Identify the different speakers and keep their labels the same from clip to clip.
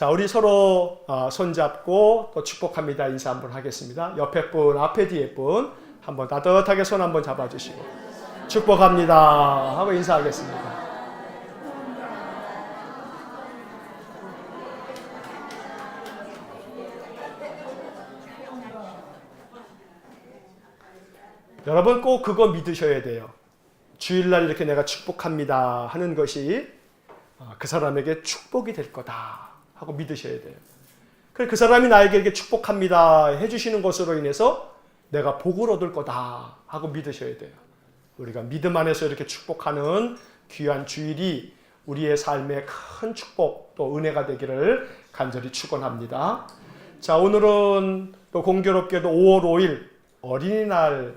Speaker 1: 자, 우리 서로 손잡고 또 축복합니다. 인사 한번 하겠습니다. 옆에 분, 앞에 뒤에 분 한번 따뜻하게 손 한번 잡아주시고 축복합니다 하고 인사하겠습니다. 여러분 꼭 그거 믿으셔야 돼요. 주일날 이렇게 내가 축복합니다 하는 것이 그 사람에게 축복이 될 거다 하고 믿으셔야 돼요. 그 사람이 나에게 이렇게 축복합니다 해주시는 것으로 인해서 내가 복을 얻을 거다 하고 믿으셔야 돼요. 우리가 믿음 안에서 이렇게 축복하는 귀한 주일이 우리의 삶에 큰 축복 또 은혜가 되기를 간절히 축원합니다. 자, 오늘은 또 공교롭게도 5월 5일 어린이날이네요.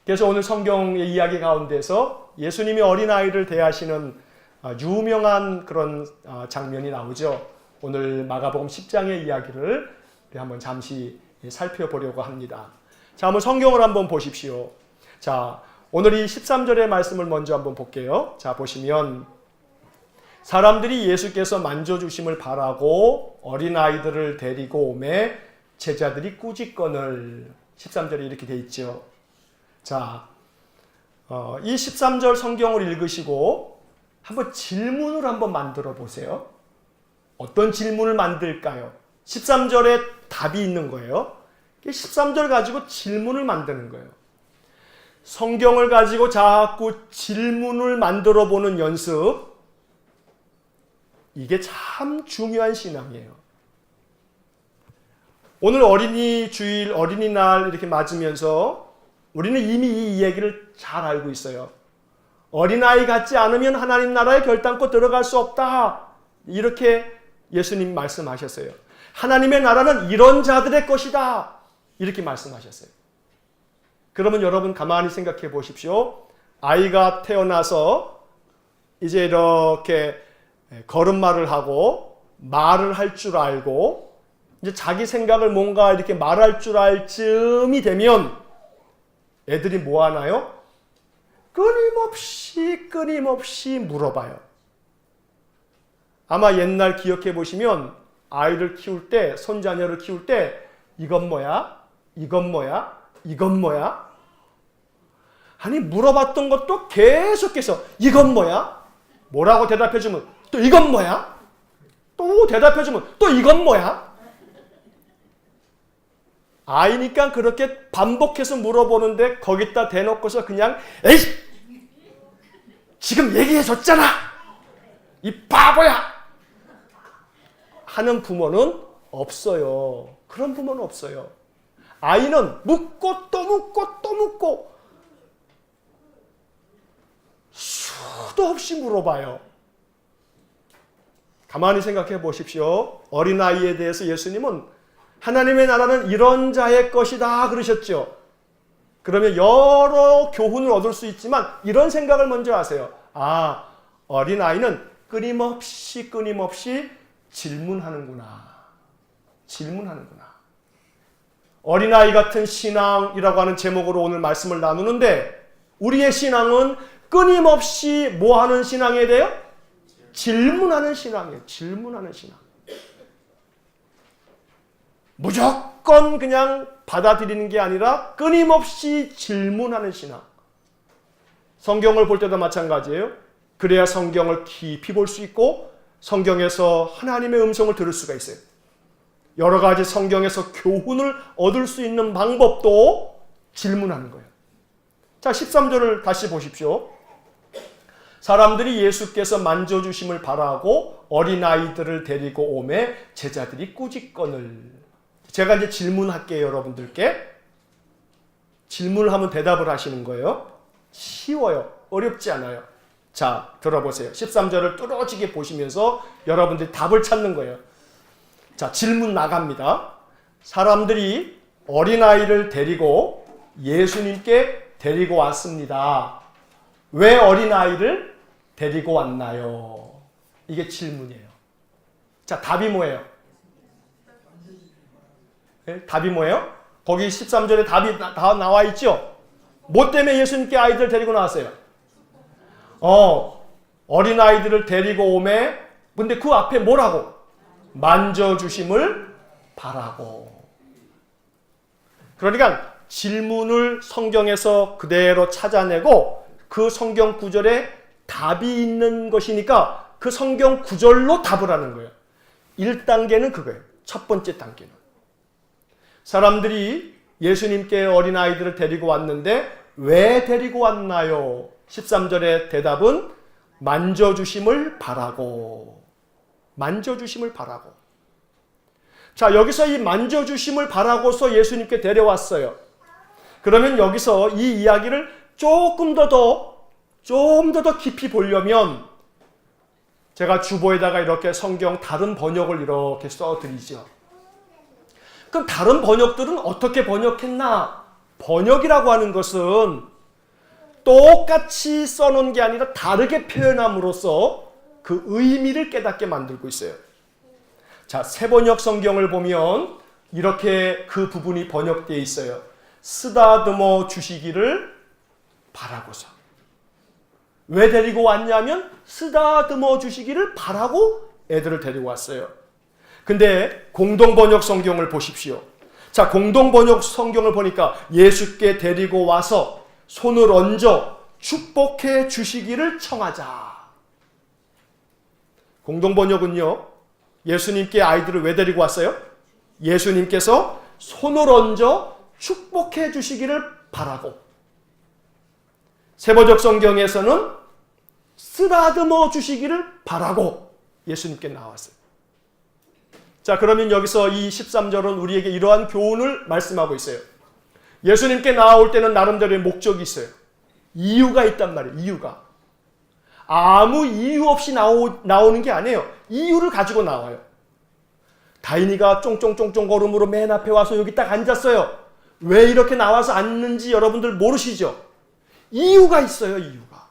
Speaker 1: 그래서 오늘 성경의 이야기 가운데서 예수님이 어린아이를 대하시는 유명한 그런 장면이 나오죠. 오늘 마가복음 10장의 이야기를 한번 잠시 살펴보려고 합니다. 자, 한번 성경을 한번 보십시오. 자, 오늘 이 13절의 말씀을 먼저 한번 볼게요. 자, 보시면 사람들이 예수께서 만져주심을 바라고 어린아이들을 데리고 오매 제자들이 꾸짖거늘. 13절에 이렇게 돼 있죠. 자, 이 13절 성경을 읽으시고 한번 질문을 한번 만들어 보세요. 어떤 질문을 만들까요? 13절에 답이 있는 거예요. 13절 가지고 질문을 만드는 거예요. 성경을 가지고 자꾸 질문을 만들어 보는 연습, 이게 참 중요한 신앙이에요. 오늘 어린이 주일, 어린이날 이렇게 맞으면서 우리는 이미 이 이야기를 잘 알고 있어요. 어린아이 같지 않으면 하나님 나라에 결단코 들어갈 수 없다. 이렇게 예수님 말씀하셨어요. 하나님의 나라는 이런 자들의 것이다. 이렇게 말씀하셨어요. 그러면 여러분 가만히 생각해 보십시오. 아이가 태어나서 이제 이렇게 걸음마를 하고 말을 할 줄 알고 이제 자기 생각을 뭔가 이렇게 말할 줄 알 쯤이 되면 애들이 뭐 하나요? 끊임없이 물어봐요. 아마 옛날 기억해 보시면 아이를 키울 때, 손자녀를 키울 때 이건 뭐야? 이건 뭐야? 이건 뭐야? 아니 물어봤던 것도 계속해서 이건 뭐야? 뭐라고 대답해주면 또 이건 뭐야? 또 대답해주면 또 이건 뭐야? 아이니까 그렇게 반복해서 물어보는데 거기다 대놓고서 그냥 에이! 지금 얘기해줬잖아! 이 바보야! 하는 부모는 없어요. 그런 부모는 없어요. 아이는 묻고 또 묻고 또 묻고 수도 없이 물어봐요. 가만히 생각해 보십시오. 어린아이에 대해서 예수님은 하나님의 나라는 이런 자의 것이다 그러셨죠. 그러면 여러 교훈을 얻을 수 있지만 이런 생각을 먼저 하세요. 아, 어린아이는 끊임없이 질문하는구나. 어린아이 같은 신앙이라고 하는 제목으로 오늘 말씀을 나누는데 우리의 신앙은 끊임없이 뭐 하는 신앙에 대해요? 질문하는 신앙이에요. 질문하는 신앙. 무조건 그냥 받아들이는 게 아니라 끊임없이 질문하는 신앙. 성경을 볼 때도 마찬가지예요. 그래야 성경을 깊이 볼 수 있고 성경에서 하나님의 음성을 들을 수가 있어요. 여러 가지 성경에서 교훈을 얻을 수 있는 방법도 질문하는 거예요. 자, 13절을 다시 보십시오. 사람들이 예수께서 만져주심을 바라고 어린아이들을 데리고 오매 제자들이 꾸짖거늘. 제가 이제 질문할게요, 여러분들께. 질문을 하면 대답을 하시는 거예요. 쉬워요. 어렵지 않아요. 자, 들어보세요. 13절을 뚫어지게 보시면서 여러분들이 답을 찾는 거예요. 자, 질문 나갑니다. 사람들이 어린아이를 데리고 예수님께 데리고 왔습니다. 왜 어린아이를 데리고 왔나요? 이게 질문이에요. 자, 답이 뭐예요? 네? 답이 뭐예요? 거기 13절에 답이 다 나와 있죠? 뭐 때문에 예수님께 아이들 데리고 나왔어요? 어린아이들을 데리고 오매 근데 그 앞에 뭐라고? 만져주심을 바라고. 그러니까 질문을 성경에서 그대로 찾아내고 그 성경 구절에 답이 있는 것이니까 그 성경 구절로 답을 하는 거예요. 1단계는 그거예요. 첫 번째 단계는. 사람들이 예수님께 어린아이들을 데리고 왔는데 왜 데리고 왔나요? 13절의 대답은 만져주심을 바라고. 만져주심을 바라고. 자, 여기서 이 만져주심을 바라고서 예수님께 데려왔어요. 그러면 여기서 이 이야기를 조금 더 깊이 보려면 제가 주보에다가 이렇게 성경 다른 번역을 이렇게 써드리죠. 그럼 다른 번역들은 어떻게 번역했나? 번역이라고 하는 것은 똑같이 써놓은 게 아니라 다르게 표현함으로써 그 의미를 깨닫게 만들고 있어요. 자, 새번역 성경을 보면 이렇게 그 부분이 번역되어 있어요. 쓰다듬어 주시기를 바라고서. 왜 데리고 왔냐면 쓰다듬어 주시기를 바라고 애들을 데리고 왔어요. 근데 공동번역 성경을 보십시오. 자, 공동번역 성경을 보니까 예수께 데리고 와서 손을 얹어 축복해 주시기를 청하자. 공동번역은요, 예수님께 아이들을 왜 데리고 왔어요? 예수님께서 손을 얹어 축복해 주시기를 바라고. 새번역 성경에서는 쓰다듬어 주시기를 바라고 예수님께 나왔어요. 자, 그러면 여기서 이 13절은 우리에게 이러한 교훈을 말씀하고 있어요. 예수님께 나올 때는 나름대로의 목적이 있어요. 이유가 있단 말이에요. 이유가. 아무 이유 없이 나오는 게 아니에요. 이유를 가지고 나와요. 다인이가 쫑쫑쫑쫑 걸음으로 맨 앞에 와서 여기 딱 앉았어요. 왜 이렇게 나와서 앉는지 여러분들 모르시죠? 이유가 있어요. 이유가.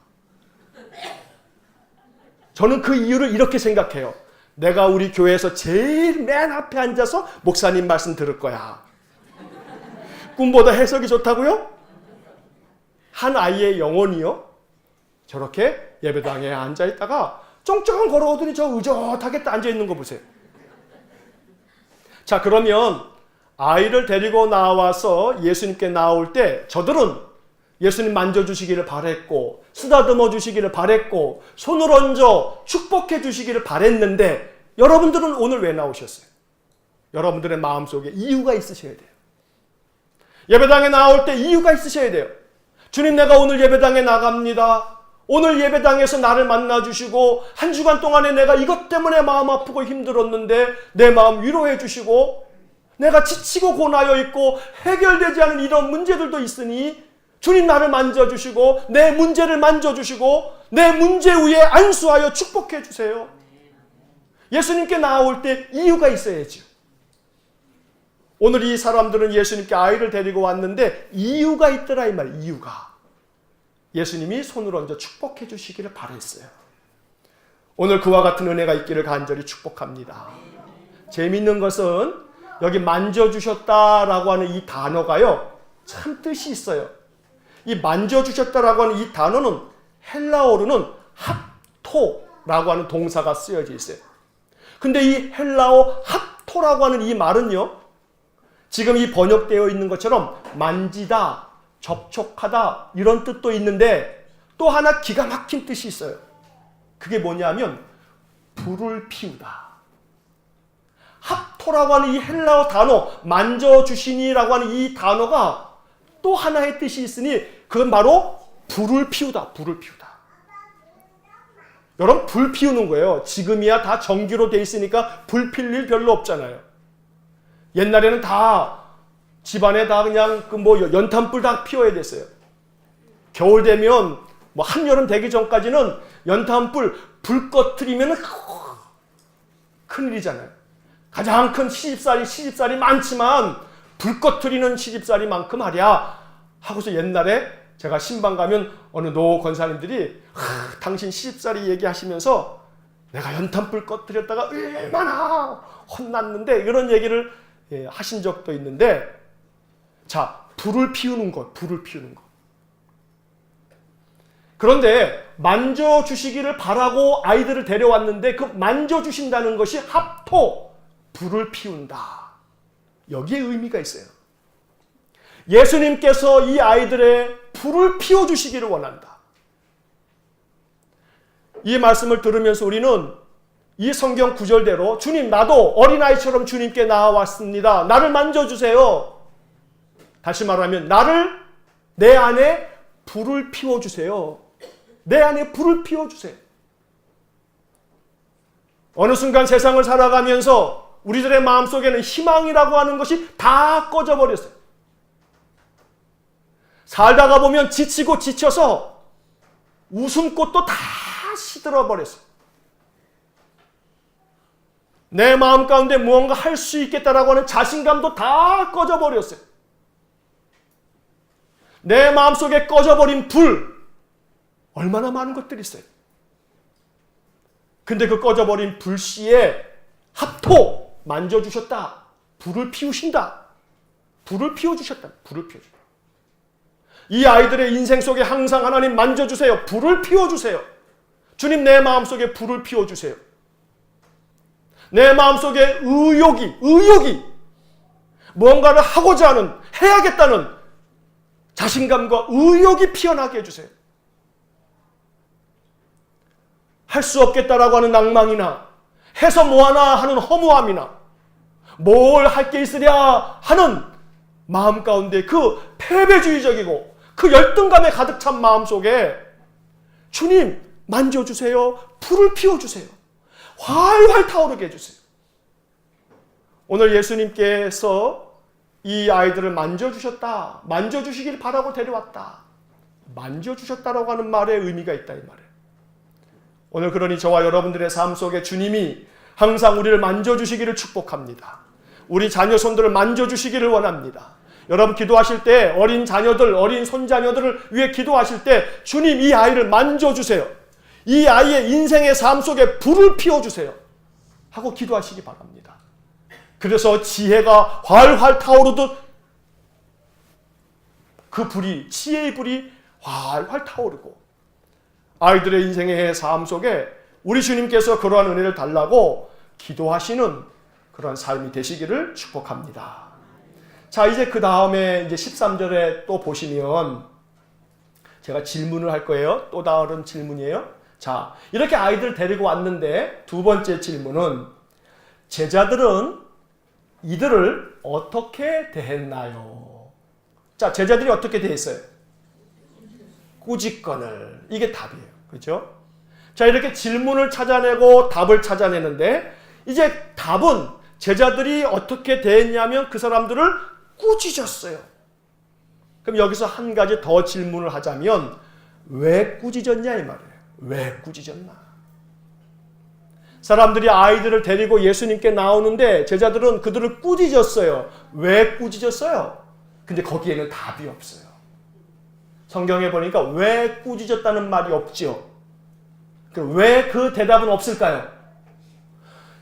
Speaker 1: 저는 그 이유를 이렇게 생각해요. 내가 우리 교회에서 제일 맨 앞에 앉아서 목사님 말씀 들을 거야. 꿈보다 해석이 좋다고요? 한 아이의 영혼이요? 저렇게 예배당에 앉아있다가 쫑쫑 걸어오더니 저 의젓하게 앉아있는 거 보세요. 자, 그러면 아이를 데리고 나와서 예수님께 나올 때 저들은 예수님 만져주시기를 바랬고 쓰다듬어 주시기를 바랬고 손을 얹어 축복해 주시기를 바랬는데 여러분들은 오늘 왜 나오셨어요? 여러분들의 마음속에 이유가 있으셔야 돼요. 예배당에 나올 때 이유가 있으셔야 돼요. 주님, 내가 오늘 예배당에 나갑니다. 오늘 예배당에서 나를 만나주시고 한 주간 동안에 내가 이것 때문에 마음 아프고 힘들었는데 내 마음 위로해 주시고 내가 지치고 고나여 있고 해결되지 않은 이런 문제들도 있으니 주님 나를 만져주시고 내 문제를 만져주시고 내 문제 위에 안수하여 축복해 주세요. 예수님께 나올 때 이유가 있어야죠. 오늘 이 사람들은 예수님께 아이를 데리고 왔는데 이유가 있더라 이 말이에요. 이유가. 예수님이 손을 얹어 축복해 주시기를 바랬어요. 오늘 그와 같은 은혜가 있기를 간절히 축복합니다. 재미있는 것은 여기 만져주셨다라고 하는 이 단어가요, 참 뜻이 있어요. 이 만져주셨다라고 하는 이 단어는 헬라어로는 합토라고 하는 동사가 쓰여져 있어요. 근데 이 헬라어 합토라고 하는 이 말은요, 지금 이 번역되어 있는 것처럼 만지다, 접촉하다 이런 뜻도 있는데 또 하나 기가 막힌 뜻이 있어요. 그게 뭐냐면 불을 피우다. 합토라고 하는 이 헬라어 단어, 만져주시니라고 하는 이 단어가 또 하나의 뜻이 있으니 그건 바로 불을 피우다. 불을 피우다. 여러분, 불 피우는 거예요. 지금이야 다 전기로 돼 있으니까 불 필 일 별로 없잖아요. 옛날에는 다 집안에 다 그냥 연탄불 다 피워야 됐어요. 겨울 되면 한여름 되기 전까지는 연탄불 불 꺼트리면 큰일이잖아요. 가장 큰 시집살이 많지만 불 꺼트리는 시집살이만큼 하랴 하고서 옛날에 제가 신방 가면 어느 노 권사님들이 당신 시집살이 얘기하시면서 내가 연탄불 꺼트렸다가 얼마나 혼났는데 이런 얘기를 하신 적도 있는데, 자, 불을 피우는 것. 그런데 만져주시기를 바라고 아이들을 데려왔는데 그 만져주신다는 것이 합토, 불을 피운다. 여기에 의미가 있어요. 예수님께서 이 아이들의 불을 피워주시기를 원한다. 이 말씀을 들으면서 우리는 이 성경 구절대로 주님, 나도 어린아이처럼 주님께 나와왔습니다. 나를 만져주세요. 다시 말하면 내 안에 불을 피워주세요. 내 안에 불을 피워주세요. 어느 순간 세상을 살아가면서 우리들의 마음속에는 희망이라고 하는 것이 다 꺼져버렸어요. 살다가 보면 지치고 지쳐서 웃음꽃도 다 시들어버렸어요. 내 마음 가운데 무언가 할 수 있겠다라고 하는 자신감도 다 꺼져버렸어요. 내 마음속에 꺼져버린 불, 얼마나 많은 것들이 있어요. 근데 그 꺼져버린 불씨에 합토 만져주셨다. 불을 피우신다. 불을 피워주셨다. 불을 피워주셨다. 이 아이들의 인생 속에 항상 하나님 만져주세요. 불을 피워주세요. 주님, 내 마음속에 불을 피워주세요. 내 마음속에 의욕이 무언가를 하고자 하는, 해야겠다는 자신감과 의욕이 피어나게 해주세요. 할 수 없겠다라고 하는 낭망이나 해서 뭐하나 하는 허무함이나 뭘 할 게 있으랴 하는 마음 가운데 그 패배주의적이고 그 열등감에 가득 찬 마음 속에 주님 만져주세요. 불을 피워주세요. 활활 타오르게 해주세요. 오늘 예수님께서 이 아이들을 만져주셨다. 만져주시길 바라고 데려왔다. 만져주셨다라고 하는 말에 의미가 있다 이 말이에요. 오늘 그러니 저와 여러분들의 삶 속에 주님이 항상 우리를 만져주시기를 축복합니다. 우리 자녀 손들을 만져주시기를 원합니다. 여러분 기도하실 때 어린 자녀들, 어린 손자녀들을 위해 기도하실 때 주님 이 아이를 만져주세요. 이 아이의 인생의 삶 속에 불을 피워주세요. 하고 기도하시기 바랍니다. 그래서 지혜가 활활 타오르듯 그 불이, 지혜의 불이 활활 타오르고 아이들의 인생의 삶 속에 우리 주님께서 그러한 은혜를 달라고 기도하시는 그런 삶이 되시기를 축복합니다. 자, 이제 그 다음에 이제 13절에 또 보시면 제가 질문을 할 거예요. 또 다른 질문이에요. 자, 이렇게 아이들 데리고 왔는데 두 번째 질문은 제자들은 이들을 어떻게 대했나요? 자, 제자들이 어떻게 대했어요? 꾸짖거늘. 이게 답이에요. 그렇죠? 자, 이렇게 질문을 찾아내고 답을 찾아내는데 이제 답은 제자들이 어떻게 대했냐면 그 사람들을 꾸짖었어요. 그럼 여기서 한 가지 더 질문을 하자면 왜 꾸짖었냐 이 말이에요. 왜 꾸짖었나? 사람들이 아이들을 데리고 예수님께 나오는데 제자들은 그들을 꾸짖었어요. 왜 꾸짖었어요? 근데 거기에는 답이 없어요. 성경에 보니까 왜 꾸짖었다는 말이 없죠. 왜 그 대답은 없을까요?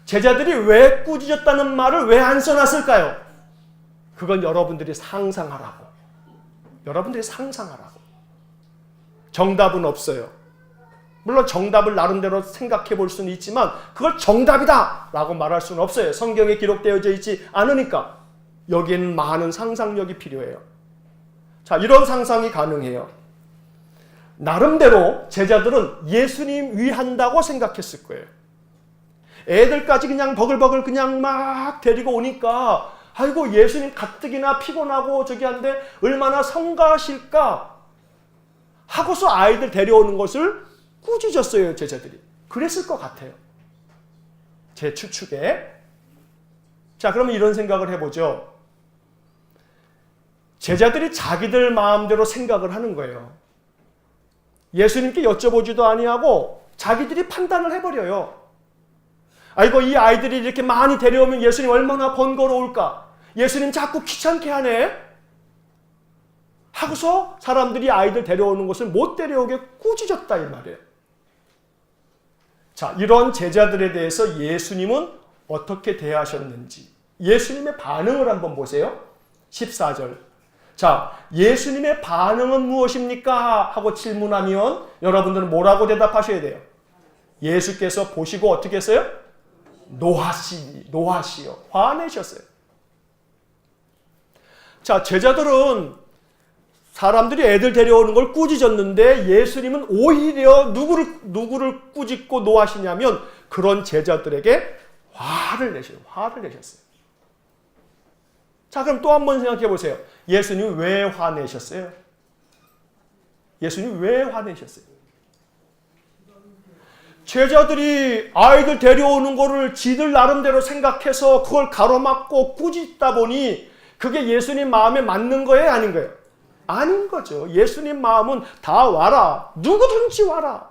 Speaker 1: 제자들이 왜 꾸짖었다는 말을 왜 안 써놨을까요? 그건 여러분들이 상상하라고. 여러분들이 상상하라고. 정답은 없어요. 물론 정답을 나름대로 생각해 볼 수는 있지만 그걸 정답이다 라고 말할 수는 없어요. 성경에 기록되어져 있지 않으니까. 여기에는 많은 상상력이 필요해요. 자, 이런 상상이 가능해요. 나름대로 제자들은 예수님 위한다고 생각했을 거예요. 애들까지 그냥 버글버글 그냥 막 데리고 오니까 아이고 예수님 가뜩이나 피곤하고 저기 한데 얼마나 성가실까 하고서 아이들 데려오는 것을 꾸짖었어요. 제자들이. 그랬을 것 같아요. 제 추측에. 자, 그러면 이런 생각을 해보죠. 제자들이 자기들 마음대로 생각을 하는 거예요. 예수님께 여쭤보지도 아니하고 자기들이 판단을 해버려요. 아이고 이 아이들이 이렇게 많이 데려오면 예수님 얼마나 번거로울까? 예수님 자꾸 귀찮게 하네? 하고서 사람들이 아이들 데려오는 것을 못 데려오게 꾸짖었다 이 말이에요. 자, 이런 제자들에 대해서 예수님은 어떻게 대하셨는지 예수님의 반응을 한번 보세요. 14절. 자, 예수님의 반응은 무엇입니까? 하고 질문하면 여러분들은 뭐라고 대답하셔야 돼요? 예수께서 보시고 어떻게 했어요? 노하시요. 화내셨어요. 자, 제자들은 사람들이 애들 데려오는 걸 꾸짖었는데 예수님은 오히려 누구를 꾸짖고 노하시냐면 그런 제자들에게 화를 내셨어요. 자, 그럼 또 한 번 생각해 보세요. 예수님 왜 화내셨어요? 예수님 왜 화내셨어요? 제자들이 아이들 데려오는 거를 지들 나름대로 생각해서 그걸 가로막고 꾸짖다 보니 그게 예수님 마음에 맞는 거예요? 아닌 거예요? 아닌 거죠. 예수님 마음은 다 와라. 누구든지 와라.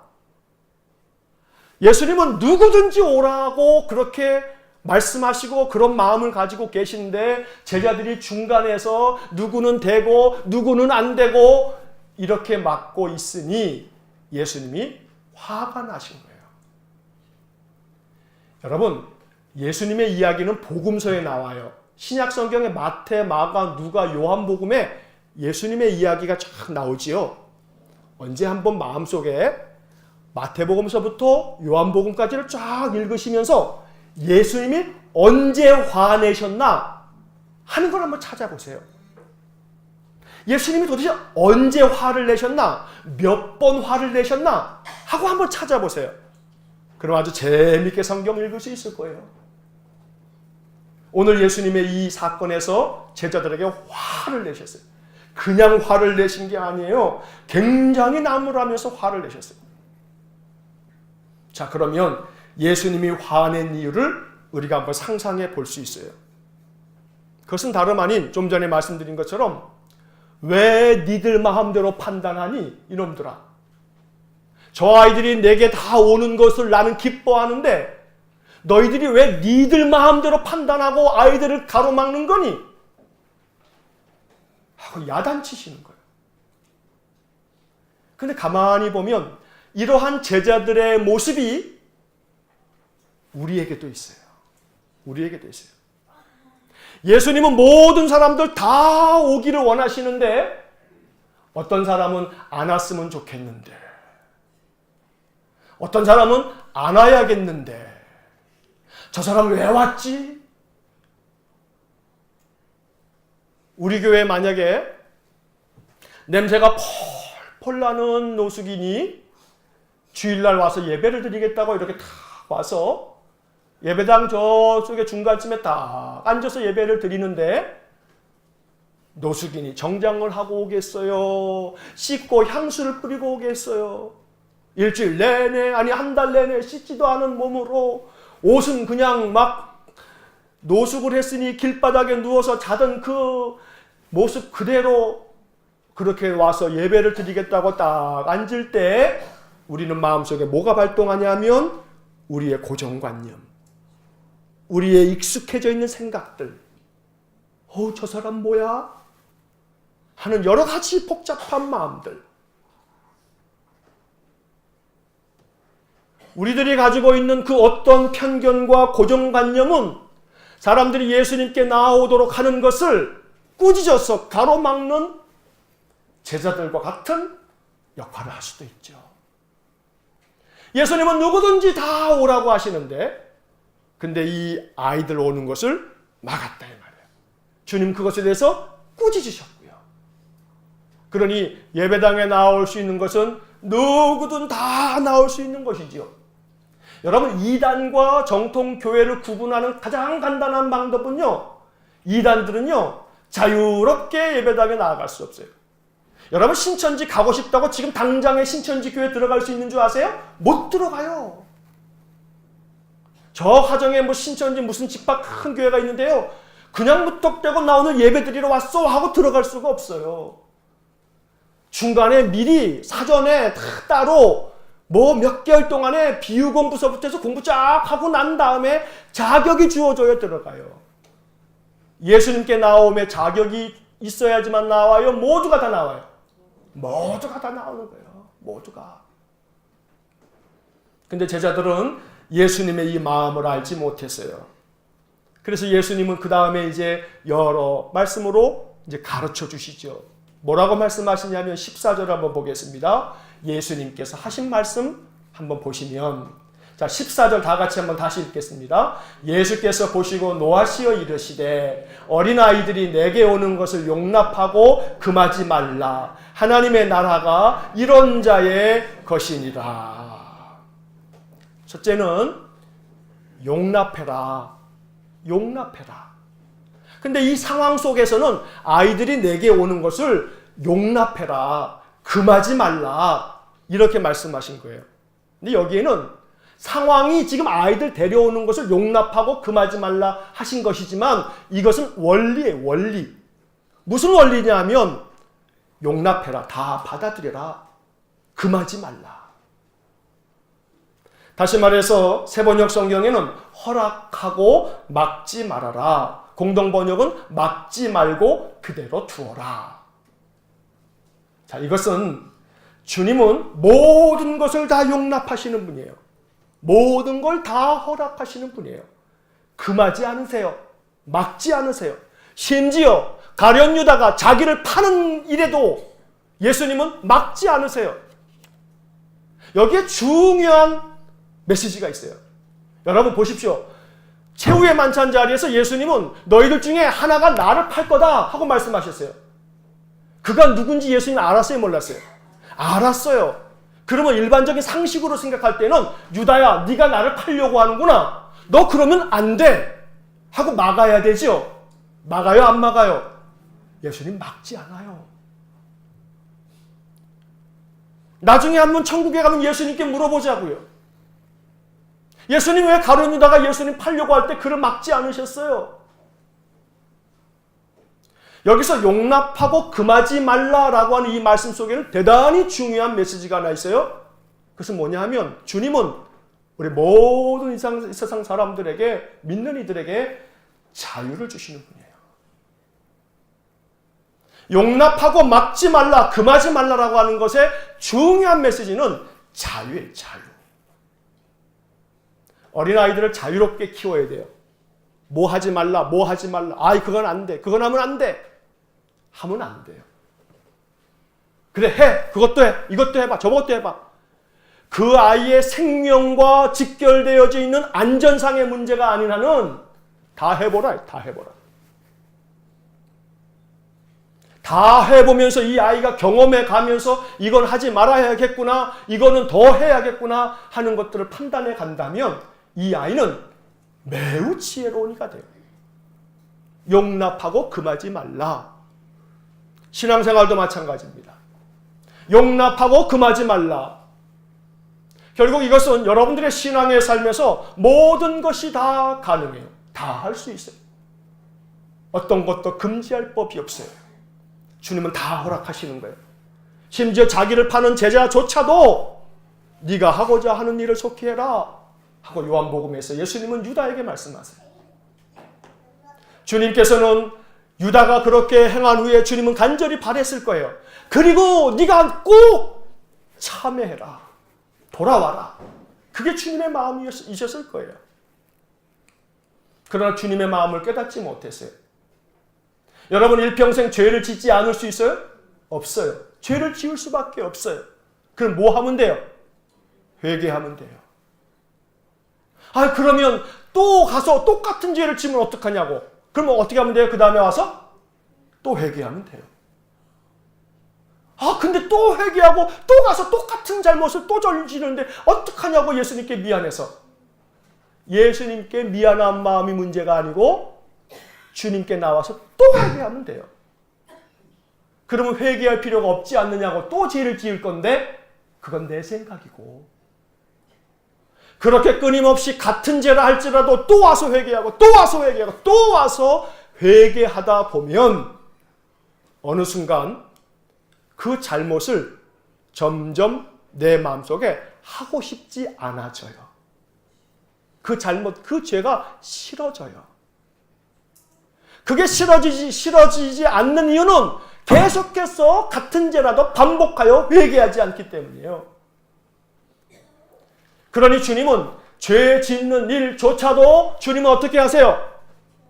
Speaker 1: 예수님은 누구든지 오라고 그렇게 말씀하시고 그런 마음을 가지고 계신데 제자들이 중간에서 누구는 되고 누구는 안 되고 이렇게 막고 있으니 예수님이 화가 나신 거예요. 여러분, 예수님의 이야기는 복음서에 나와요. 신약 성경에 마태, 마가, 누가, 요한복음에 예수님의 이야기가 쫙 나오지요. 언제 한번 마음속에 마태복음서부터 요한복음까지를 쫙 읽으시면서 예수님이 언제 화내셨나 하는 걸 한번 찾아보세요. 예수님이 도대체 언제 화를 내셨나, 몇 번 화를 내셨나 하고 한번 찾아보세요. 그럼 아주 재미있게 성경 읽을 수 있을 거예요. 오늘 예수님의 이 사건에서 제자들에게 화를 내셨어요. 그냥 화를 내신 게 아니에요. 굉장히 나무라면서 화를 내셨어요. 자, 그러면 예수님이 화낸 이유를 우리가 한번 상상해 볼 수 있어요. 그것은 다름 아닌 좀 전에 말씀드린 것처럼 왜 니들 마음대로 판단하니? 이놈들아. 저 아이들이 내게 다 오는 것을 나는 기뻐하는데 너희들이 왜 니들 마음대로 판단하고 아이들을 가로막는 거니? 하고 야단치시는 거예요. 근데 가만히 보면 이러한 제자들의 모습이 우리에게도 있어요. 우리에게도 있어요. 예수님은 모든 사람들 다 오기를 원하시는데 어떤 사람은 안 왔으면 좋겠는데 어떤 사람은 안 와야겠는데 저 사람 왜 왔지? 우리 교회에 만약에 냄새가 펄펄 나는 노숙인이 주일날 와서 예배를 드리겠다고 이렇게 탁 와서 예배당 저쪽에 중간쯤에 딱 앉아서 예배를 드리는데 노숙인이 정장을 하고 오겠어요? 씻고 향수를 뿌리고 오겠어요? 일주일 내내 아니 한 달 내내 씻지도 않은 몸으로 옷은 그냥 막 노숙을 했으니 길바닥에 누워서 자던 그 모습 그대로 그렇게 와서 예배를 드리겠다고 딱 앉을 때 우리는 마음속에 뭐가 발동하냐면 우리의 고정관념, 우리의 익숙해져 있는 생각들, 저 사람 뭐야? 하는 여러 가지 복잡한 마음들. 우리들이 가지고 있는 그 어떤 편견과 고정관념은 사람들이 예수님께 나오도록 하는 것을 꾸짖어서 가로막는 제자들과 같은 역할을 할 수도 있죠. 예수님은 누구든지 다 오라고 하시는데 근데 이 아이들 오는 것을 막았다 이 말이에요. 주님 그것에 대해서 꾸짖으셨고요. 그러니 예배당에 나올 수 있는 것은 누구든 다 나올 수 있는 것이지요. 여러분 이단과 정통교회를 구분하는 가장 간단한 방법은요. 이단들은요. 자유롭게 예배당에 나아갈 수 없어요. 여러분 신천지 가고 싶다고 지금 당장에 신천지 교회 들어갈 수 있는 줄 아세요? 못 들어가요. 저 화정에 뭐 신천지 무슨 집합 큰 교회가 있는데요. 그냥 무턱대고 나 오늘 예배 드리러 왔어 하고 들어갈 수가 없어요. 중간에 미리 사전에 따로 뭐 몇 개월 동안에 비유 공부서부터 해서 공부 쫙 하고 난 다음에 자격이 주어져야 들어가요. 예수님께 나옴에 자격이 있어야지만 나와요? 모두가 다 나와요? 모두가 다 나오는 거예요. 모두가. 근데 제자들은 예수님의 이 마음을 알지 못했어요. 그래서 예수님은 그 다음에 이제 여러 말씀으로 이제 가르쳐 주시죠. 뭐라고 말씀하시냐면 14절 한번 보겠습니다. 예수님께서 하신 말씀 한번 보시면, 자 14절 다 같이 한번 다시 읽겠습니다. 예수께서 보시고 노하시어 이르시되 어린아이들이 내게 오는 것을 용납하고 금하지 말라. 하나님의 나라가 이런 자의 것이니라. 첫째는 용납해라. 용납해라. 근데 이 상황 속에서는 아이들이 내게 오는 것을 용납해라. 금하지 말라. 이렇게 말씀하신 거예요. 근데 여기에는 상황이 지금 아이들 데려오는 것을 용납하고 금하지 말라 하신 것이지만 이것은 원리예요. 원리. 무슨 원리냐면 용납해라. 다 받아들여라. 금하지 말라. 다시 말해서 세번역 성경에는 허락하고 막지 말아라. 공동번역은 막지 말고 그대로 두어라. 자, 이것은 주님은 모든 것을 다 용납하시는 분이에요. 모든 걸 다 허락하시는 분이에요. 금하지 않으세요. 막지 않으세요. 심지어 가룟 유다가 자기를 파는 일에도 예수님은 막지 않으세요. 여기에 중요한 메시지가 있어요. 여러분 보십시오. 최후의 만찬 자리에서 예수님은 너희들 중에 하나가 나를 팔 거다 하고 말씀하셨어요. 그가 누군지 예수님은 알았어요? 몰랐어요? 알았어요. 그러면 일반적인 상식으로 생각할 때는 유다야 네가 나를 팔려고 하는구나. 너 그러면 안 돼. 하고 막아야 되죠. 막아요? 안 막아요? 예수님 막지 않아요. 나중에 한번 천국에 가면 예수님께 물어보자고요. 예수님 왜 가룟 유다가 예수님 팔려고 할 때 그를 막지 않으셨어요? 여기서 용납하고 금하지 말라라고 하는 이 말씀 속에는 대단히 중요한 메시지가 하나 있어요. 그것은 뭐냐 하면 주님은 우리 모든 이 세상 사람들에게, 믿는 이들에게 자유를 주시는 분이에요. 용납하고 막지 말라, 금하지 말라라고 하는 것의 중요한 메시지는 자유예요. 자유. 어린아이들을 자유롭게 키워야 돼요. 뭐 하지 말라, 뭐 하지 말라. 아이, 그건 안 돼. 그건 하면 안 돼. 하면 안 돼요. 그래, 해. 그것도 해. 이것도 해봐. 저것도 해봐. 그 아이의 생명과 직결되어져 있는 안전상의 문제가 아닌 한은 다 해보라. 다 해보라. 다 해보면서 이 아이가 경험해 가면서 이건 하지 말아야겠구나, 이거는 더 해야겠구나 하는 것들을 판단해 간다면 이 아이는 매우 지혜로운 이가 돼요. 용납하고 금하지 말라. 신앙생활도 마찬가지입니다. 용납하고 금하지 말라. 결국 이것은 여러분들의 신앙의 삶에서 모든 것이 다 가능해요. 다 할 수 있어요. 어떤 것도 금지할 법이 없어요. 주님은 다 허락하시는 거예요. 심지어 자기를 파는 제자조차도 네가 하고자 하는 일을 속히 해라 하고 요한복음에서 예수님은 유다에게 말씀하세요. 주님께서는 유다가 그렇게 행한 후에 주님은 간절히 바랬을 거예요. 그리고 네가 꼭 참회해라. 돌아와라. 그게 주님의 마음이셨을 거예요. 그러나 주님의 마음을 깨닫지 못했어요. 여러분 일평생 죄를 짓지 않을 수 있어요? 없어요. 죄를 지을 수밖에 없어요. 그럼 뭐 하면 돼요? 회개하면 돼요. 아, 그러면 또 가서 똑같은 죄를 지으면 어떡하냐고. 그러면 어떻게 하면 돼요? 그 다음에 와서 또 회개하면 돼요. 아, 근데 또 회개하고 또 가서 똑같은 잘못을 또 저지르는데 어떡하냐고 예수님께 미안해서. 예수님께 미안한 마음이 문제가 아니고 주님께 나와서 또 회개하면 돼요. 그러면 회개할 필요가 없지 않느냐고 또 죄를 지을 건데 그건 내 생각이고. 그렇게 끊임없이 같은 죄를 할지라도 또 와서 회개하고 또 와서 회개하고 또 와서 회개하다 보면 어느 순간 그 잘못을 점점 내 마음속에 하고 싶지 않아져요. 그 잘못, 그 죄가 싫어져요. 그게 싫어지지 않는 이유는 계속해서 같은 죄라도 반복하여 회개하지 않기 때문이에요. 그러니 주님은 죄 짓는 일조차도 주님은 어떻게 하세요?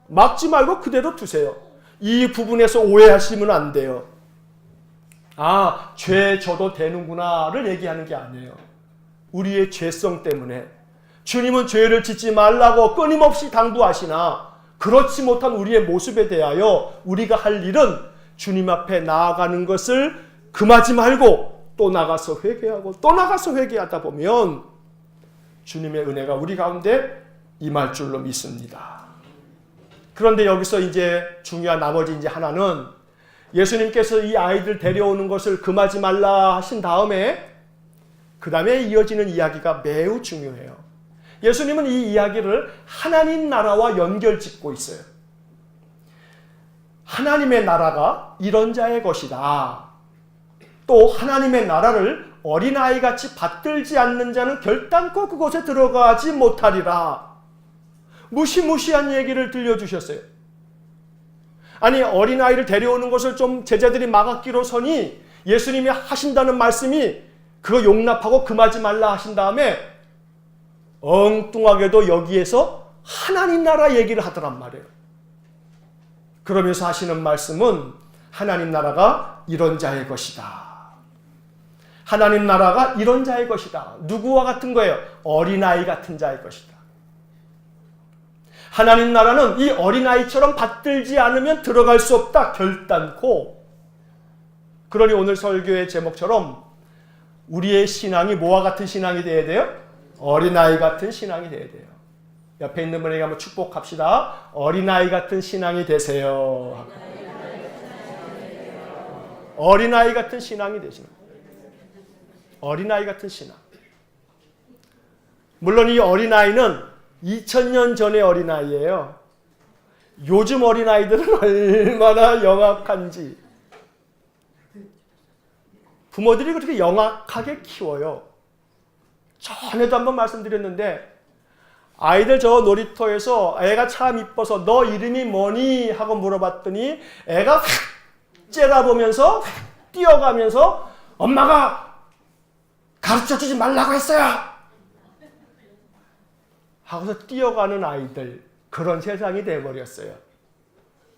Speaker 1: 막지 말고 그대로 두세요. 이 부분에서 오해하시면 안 돼요. 아, 죄 져도 되는구나를 얘기하는 게 아니에요. 우리의 죄성 때문에 주님은 죄를 짓지 말라고 끊임없이 당부하시나 그렇지 못한 우리의 모습에 대하여 우리가 할 일은 주님 앞에 나아가는 것을 금하지 말고 또 나가서 회개하고 또 나가서 회개하다 보면 주님의 은혜가 우리 가운데 임할 줄로 믿습니다. 그런데 여기서 이제 중요한 나머지 이제 하나는 예수님께서 이 아이들 데려오는 것을 금하지 말라 하신 다음에 그 다음에 이어지는 이야기가 매우 중요해요. 예수님은 이 이야기를 하나님 나라와 연결짓고 있어요. 하나님의 나라가 이런 자의 것이다. 또 하나님의 나라를 어린아이같이 받들지 않는 자는 결단코 그곳에 들어가지 못하리라. 무시무시한 얘기를 들려주셨어요. 아니, 어린아이를 데려오는 것을 좀 제자들이 막았기로 서니 예수님이 하신다는 말씀이 그거 용납하고 금하지 말라 하신 다음에 엉뚱하게도 여기에서 하나님 나라 얘기를 하더란 말이에요. 그러면서 하시는 말씀은 하나님 나라가 이런 자의 것이다. 하나님 나라가 이런 자의 것이다. 누구와 같은 거예요? 어린아이 같은 자의 것이다. 하나님 나라는 이 어린아이처럼 받들지 않으면 들어갈 수 없다. 결단코. 그러니 오늘 설교의 제목처럼 우리의 신앙이 뭐와 같은 신앙이 되어야 돼요? 어린아이 같은 신앙이 되어야 돼요. 옆에 있는 분에게 한번 축복합시다. 어린아이 같은 신앙이 되세요. 어린아이 같은 신앙이 되시는 거예요. 어린아이 같은 신앙. 물론 이 어린아이는 2000년 전의 어린아이예요. 요즘 어린아이들은 얼마나 영악한지. 부모들이 그렇게 영악하게 키워요. 전에도 한번 말씀드렸는데 아이들 저 놀이터에서 애가 참 이뻐서 너 이름이 뭐니? 하고 물어봤더니 애가 확 째려보면서 확 뛰어가면서 엄마가 가르쳐주지 말라고 했어요. 하고서 뛰어가는 아이들, 그런 세상이 돼버렸어요.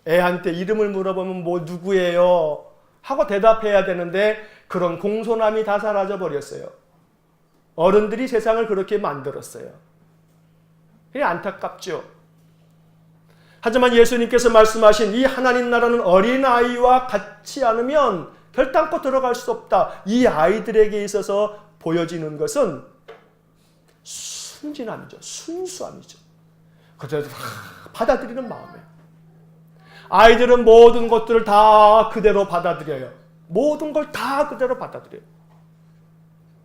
Speaker 1: 애한테 이름을 물어보면 뭐 누구예요? 하고 대답해야 되는데 그런 공손함이 다 사라져 버렸어요. 어른들이 세상을 그렇게 만들었어요. 그게 안타깝죠. 하지만 예수님께서 말씀하신 이 하나님 나라는 어린아이와 같지 않으면 결단코 들어갈 수 없다. 이 아이들에게 있어서 보여지는 것은 순진함이죠. 순수함이죠. 그래서 받아들이는 마음이에요. 아이들은 모든 것들을 다 그대로 받아들여요. 모든 걸 다 그대로 받아들여요.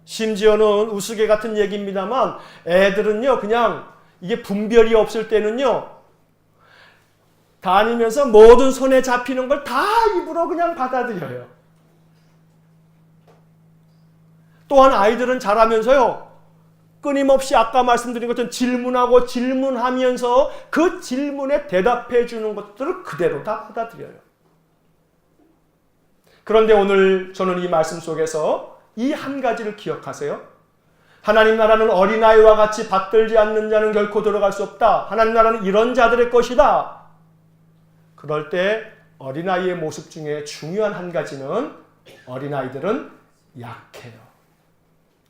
Speaker 1: 심지어는 우스개 같은 얘기입니다만 애들은요, 그냥 이게 분별이 없을 때는요, 다니면서 모든 손에 잡히는 걸 다 입으로 그냥 받아들여요. 또한 아이들은 자라면서요, 끊임없이 아까 말씀드린 것처럼 질문하고 질문하면서 그 질문에 대답해 주는 것들을 그대로 다 받아들여요. 그런데 오늘 저는 이 말씀 속에서 이 한 가지를 기억하세요. 하나님 나라는 어린아이와 같이 받들지 않는 자는 결코 들어갈 수 없다. 하나님 나라는 이런 자들의 것이다. 그럴 때 어린아이의 모습 중에 중요한 한 가지는 어린아이들은 약해요.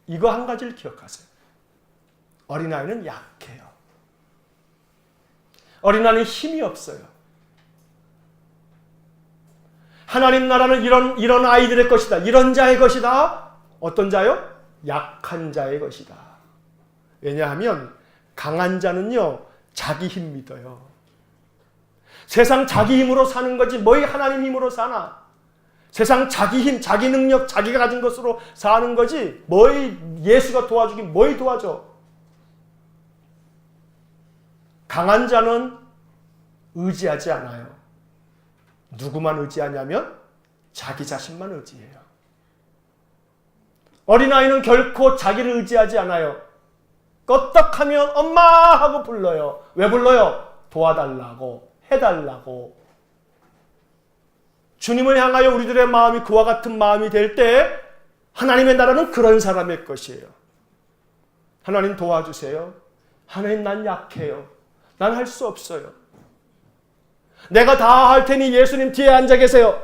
Speaker 1: 이거 한 가지를 기억하세요. 어린아이는 약해요. 어린아이는 힘이 없어요. 하나님 나라는 이런 아이들의 것이다. 이런 자의 것이다. 어떤 자요? 약한 자의 것이다. 왜냐하면 강한 자는요, 자기 힘 믿어요. 세상 자기 힘으로 사는 거지 뭐이 하나님 힘으로 사나? 세상 자기 힘, 자기 능력, 자기가 가진 것으로 사는 거지 뭐이 예수가 도와주긴 뭐이 도와줘? 강한 자는 의지하지 않아요. 누구만 의지하냐면 자기 자신만 의지해요. 어린아이는 결코 자기를 의지하지 않아요. 껐떡하면 엄마 하고 불러요. 왜 불러요? 도와달라고, 해달라고. 주님을 향하여 우리들의 마음이 그와 같은 마음이 될 때 하나님의 나라는 그런 사람의 것이에요. 하나님 도와주세요. 하나님 난 약해요. 난 할 수 없어요. 내가 다 할 테니 예수님 뒤에 앉아 계세요.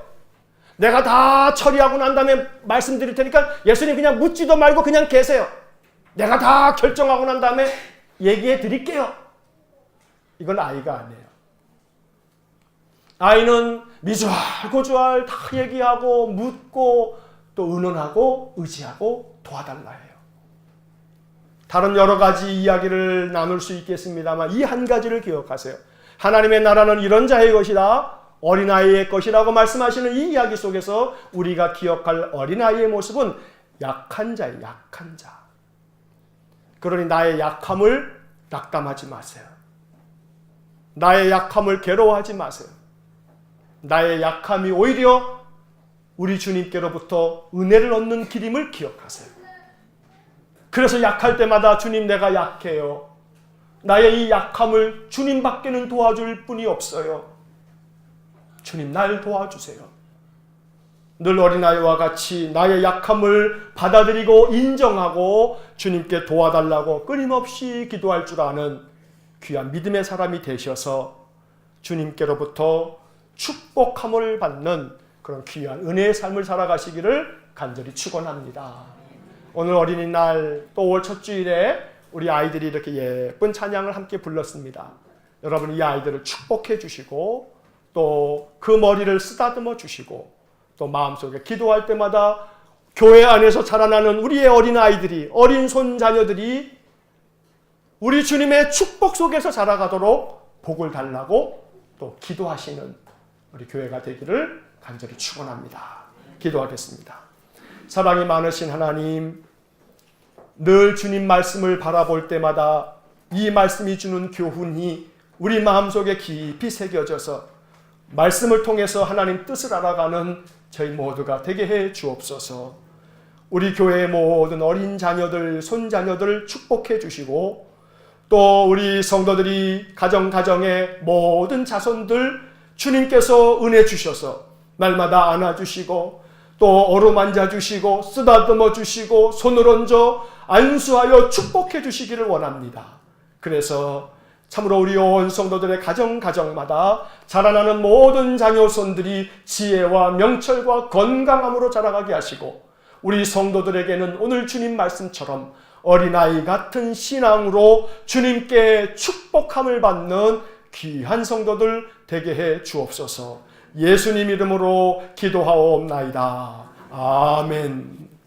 Speaker 1: 내가 다 처리하고 난 다음에 말씀드릴 테니까 예수님 그냥 묻지도 말고 그냥 계세요. 내가 다 결정하고 난 다음에 얘기해 드릴게요. 이건 아이가 아니에요. 아이는 미주알 고주알 다 얘기하고 묻고 또 의논하고 의지하고 도와달라 해요. 다른 여러 가지 이야기를 나눌 수 있겠습니다만 이 한 가지를 기억하세요. 하나님의 나라는 이런 자의 것이다. 어린아이의 것이라고 말씀하시는 이 이야기 속에서 우리가 기억할 어린아이의 모습은 약한 자예요. 약한 자. 그러니 나의 약함을 낙담하지 마세요. 나의 약함을 괴로워하지 마세요. 나의 약함이 오히려 우리 주님께로부터 은혜를 얻는 길임을 기억하세요. 그래서 약할 때마다 주님 내가 약해요. 나의 이 약함을 주님밖에는 도와줄 분이 없어요. 주님 날 도와주세요. 늘 어린아이와 같이 나의 약함을 받아들이고 인정하고 주님께 도와달라고 끊임없이 기도할 줄 아는 귀한 믿음의 사람이 되셔서 주님께로부터 축복함을 받는 그런 귀한 은혜의 삶을 살아가시기를 간절히 축원합니다. 오늘 어린이날 또 5월 첫 주일에 우리 아이들이 이렇게 예쁜 찬양을 함께 불렀습니다. 여러분 이 아이들을 축복해 주시고 또 그 머리를 쓰다듬어 주시고 또 마음속에 기도할 때마다 교회 안에서 자라나는 우리의 어린 아이들이 어린 손자녀들이 우리 주님의 축복 속에서 자라가도록 복을 달라고 또 기도하시는 우리 교회가 되기를 간절히 축원합니다. 기도하겠습니다. 사랑이 많으신 하나님, 늘 주님 말씀을 바라볼 때마다 이 말씀이 주는 교훈이 우리 마음속에 깊이 새겨져서 말씀을 통해서 하나님 뜻을 알아가는 저희 모두가 되게 해 주옵소서. 우리 교회의 모든 어린 자녀들, 손자녀들 축복해 주시고 또 우리 성도들이 가정의 모든 자손들 주님께서 은혜 주셔서 날마다 안아주시고 또 어루만져 주시고 쓰다듬어 주시고 손을 얹어 안수하여 축복해 주시기를 원합니다. 그래서 참으로 우리 온 성도들의 가정마다 자라나는 모든 자녀손들이 지혜와 명철과 건강함으로 자라가게 하시고 우리 성도들에게는 오늘 주님 말씀처럼 어린아이 같은 신앙으로 주님께 축복함을 받는 귀한 성도들 되게 해 주옵소서. 예수님 이름으로 기도하옵나이다. 아멘.